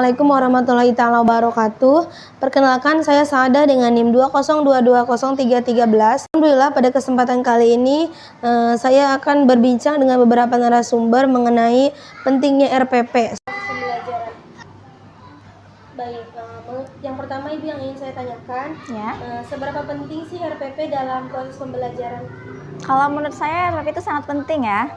Assalamualaikum warahmatullahi taala wabarakatuh. Perkenalkan, saya Saada dengan NIM 202203313. Alhamdulillah, pada kesempatan kali ini saya akan berbincang dengan beberapa narasumber mengenai pentingnya RPP. Pembelajaran. Baik, yang pertama Ibu yang ingin saya tanyakan, seberapa penting sih RPP dalam proses pembelajaran? Kalau menurut saya RPP itu sangat penting ya.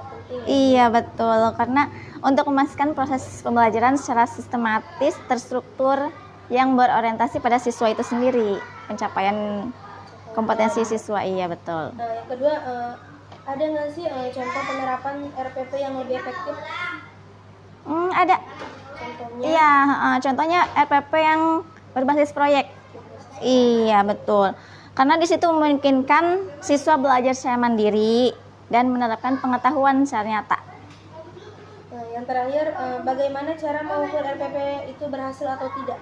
Iya betul, karena untuk memastikan proses pembelajaran secara sistematis, terstruktur, yang berorientasi pada siswa itu sendiri, pencapaian kompetensi siswa. Iya betul. Yang kedua, ada nggak sih contoh penerapan RPP yang lebih efektif? Ada. Contohnya? Iya, contohnya RPP yang berbasis proyek. Iya betul, karena di situ memungkinkan siswa belajar secara mandiri dan menerapkan pengetahuan secara nyata. Yang terakhir, bagaimana cara mengukur RPP itu berhasil atau tidak?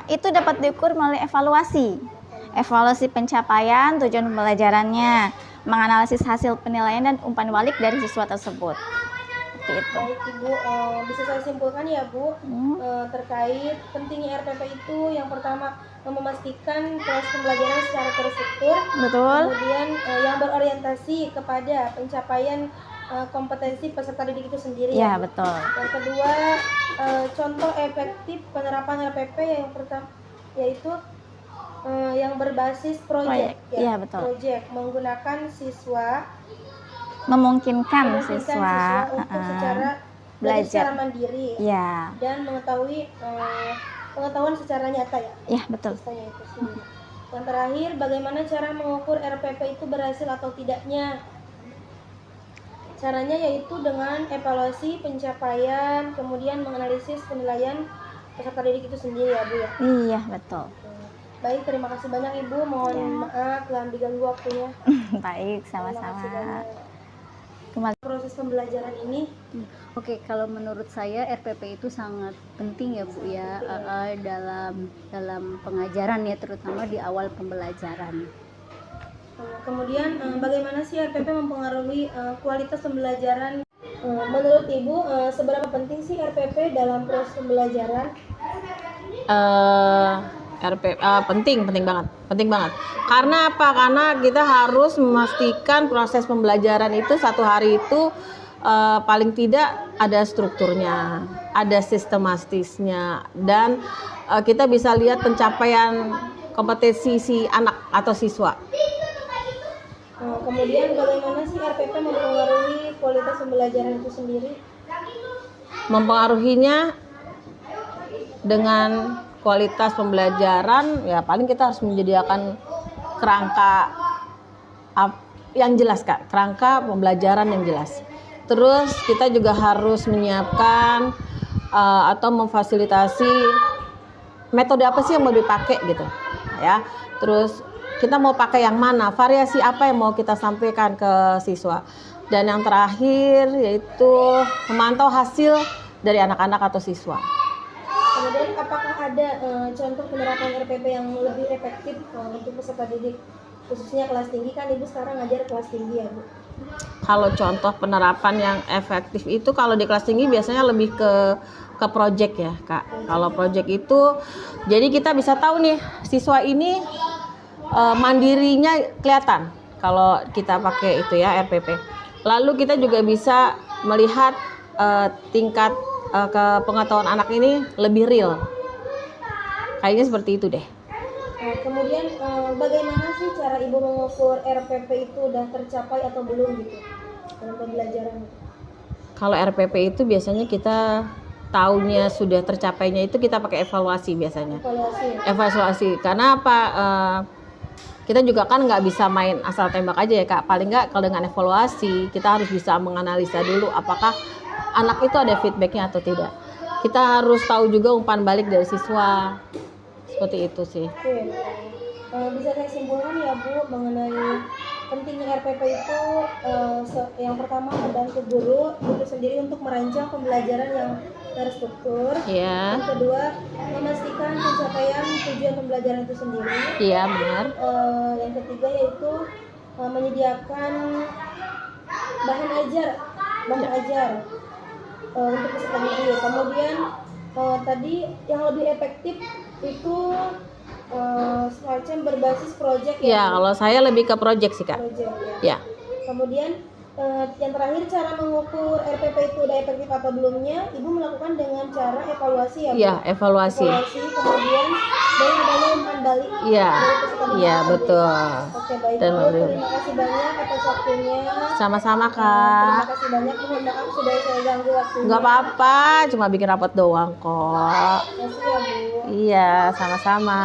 Itu dapat diukur melalui evaluasi pencapaian, tujuan pembelajarannya, menganalisis hasil penilaian dan umpan balik dari siswa tersebut. Seperti itu. Baik Ibu, bisa saya simpulkan ya Bu, terkait pentingnya RPP itu yang pertama memastikan proses pembelajaran secara terstruktur, Betul. kemudian yang berorientasi kepada pencapaian kompetensi peserta didik itu sendiri. Ya, Bu. betul. Yang kedua, contoh efektif penerapan RPP yang pertama yaitu yang berbasis proyek. Ya, betul. Proyek menggunakan siswa, memungkinkan siswa untuk secara belajar secara mandiri, ya, dan mengetahui pengetahuan secara nyata ya. Ya, betul. Itu sendiri. Yang terakhir, bagaimana cara mengukur RPP itu berhasil atau tidaknya? Caranya yaitu dengan evaluasi pencapaian, kemudian menganalisis penilaian peserta didik itu sendiri ya Bu ya. Iya betul. Baik, terima kasih banyak Ibu. Mohon maaf telah diganggu waktunya. Baik, sama-sama. Proses pembelajaran ini. Oke, kalau menurut saya RPP itu sangat penting ya Bu ya, dalam pengajaran ya, terutama di awal pembelajaran. Kemudian bagaimana sih RPP mempengaruhi kualitas pembelajaran? Menurut Ibu, seberapa penting sih RPP dalam proses pembelajaran? RPP penting banget. Karena apa? Karena kita harus memastikan proses pembelajaran itu satu hari itu paling tidak ada strukturnya, ada sistematisnya, dan kita bisa lihat pencapaian kompetensi si anak atau siswa. Kemudian bagaimana sih RPP mempengaruhi kualitas pembelajaran itu sendiri? Mempengaruhinya dengan kualitas pembelajaran ya paling kita harus menyediakan kerangka yang jelas Kak, kerangka pembelajaran yang jelas. Terus kita juga harus menyiapkan atau memfasilitasi metode apa sih yang mau dipakai gitu ya. Terus kita mau pakai yang mana, variasi apa yang mau kita sampaikan ke siswa. Dan yang terakhir yaitu memantau hasil dari anak-anak atau siswa. Kemudian apakah ada contoh penerapan RPP yang lebih efektif untuk peserta didik, khususnya kelas tinggi? Kan Ibu sekarang ngajar kelas tinggi ya Bu? Kalau contoh penerapan yang efektif itu kalau di kelas tinggi biasanya lebih ke project ya Kak. Kalau project itu jadi kita bisa tahu nih siswa ini mandirinya kelihatan kalau kita pakai itu ya RPP. Lalu kita juga bisa melihat tingkat pengetahuan anak ini lebih real. Kayaknya seperti itu deh. Kemudian bagaimana sih cara Ibu mengukur RPP itu udah tercapai atau belum gitu dalam pembelajaran? Kalau RPP itu biasanya kita tahunya sudah tercapainya itu kita pakai evaluasi biasanya. Evaluasi. Karena apa? Kita juga kan nggak bisa main asal tembak aja ya Kak. Paling nggak kalau dengan evaluasi kita harus bisa menganalisa dulu apakah anak itu ada feedbacknya atau tidak. Kita harus tahu juga umpan balik dari siswa. Seperti itu sih. Bisa saya simpulkan ya Bu mengenai pentingnya RPP itu yang pertama membantu guru itu sendiri untuk merancang pembelajaran yang terstruktur. Iya. Yang kedua memastikan pencapaian tujuan pembelajaran itu sendiri. Iya benar. Yang ketiga yaitu menyediakan bahan ajar untuk peserta didik. Kemudian Tadi yang lebih efektif itu semacam berbasis project Ya, kalau saya lebih ke project sih, Kak. project Ya. Kemudian yang terakhir, cara mengukur RPP itu udah efektif atau belumnya, Ibu melakukan dengan cara evaluasi ya Bu? Ya, evaluasi. Kemudian dari adanya umpan balik Iya. dari peserta Iya, didik. betul. Oke, baik Dan Bu, memberi- terima kasih banyak atas waktunya. Sama-sama, Terima Kak. kasih banyak, mohon maaf sudah saya ganggu waktunya. Nggak apa-apa, cuma bikin rapot doang kok. Terima kasih ya Bu. Iya, sama-sama.